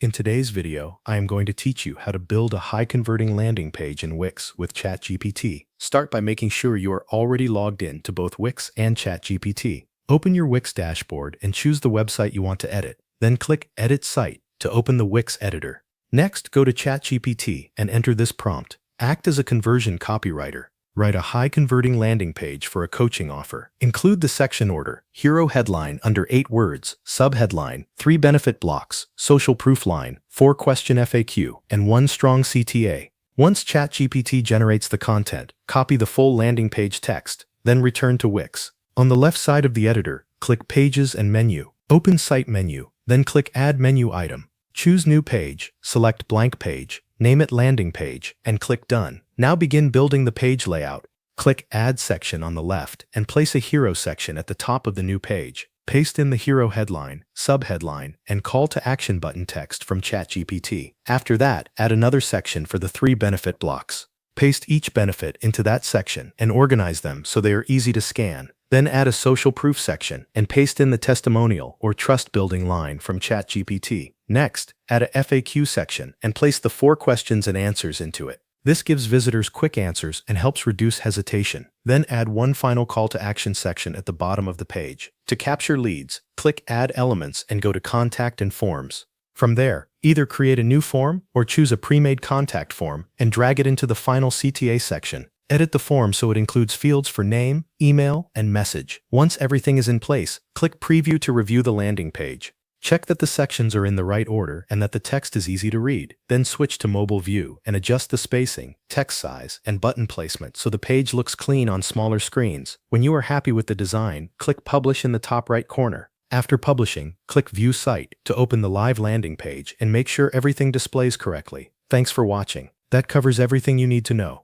In today's video, I am going to teach you how to build a high-converting landing page in Wix with ChatGPT. Start by making sure you are already logged in to both Wix and ChatGPT. Open your Wix dashboard and choose the website you want to edit. Then click Edit Site to open the Wix editor. Next, go to ChatGPT and enter this prompt. Act as a conversion copywriter. Write a high-converting landing page for a coaching offer. Include the section order, hero headline under 8 words, subheadline, 3 benefit blocks, social proof line, 4 question FAQ, and 1 strong CTA. Once ChatGPT generates the content, copy the full landing page text, then return to Wix. On the left side of the editor, click Pages and Menu. Open Site menu, then click Add Menu Item. Choose New Page, select Blank Page, name it Landing Page, and click Done. Now begin building the page layout. Click Add Section on the left and place a hero section at the top of the new page. Paste in the hero headline, subheadline, and call to action button text from ChatGPT. After that, add another section for the 3 benefit blocks. Paste each benefit into that section and organize them so they are easy to scan. Then add a social proof section and paste in the testimonial or trust building line from ChatGPT. Next, add a FAQ section and place the 4 questions and answers into it. This gives visitors quick answers and helps reduce hesitation. Then add one final call to action section at the bottom of the page. To capture leads, click Add Elements and go to Contact and Forms. From there, either create a new form or choose a pre-made contact form and drag it into the final CTA section. Edit the form so it includes fields for name, email, and message. Once everything is in place, click Preview to review the landing page. Check that the sections are in the right order and that the text is easy to read. Then switch to mobile view and adjust the spacing, text size, and button placement so the page looks clean on smaller screens. When you are happy with the design, click Publish in the top right corner. After publishing, click View Site to open the live landing page and make sure everything displays correctly. Thanks for watching. That covers everything you need to know.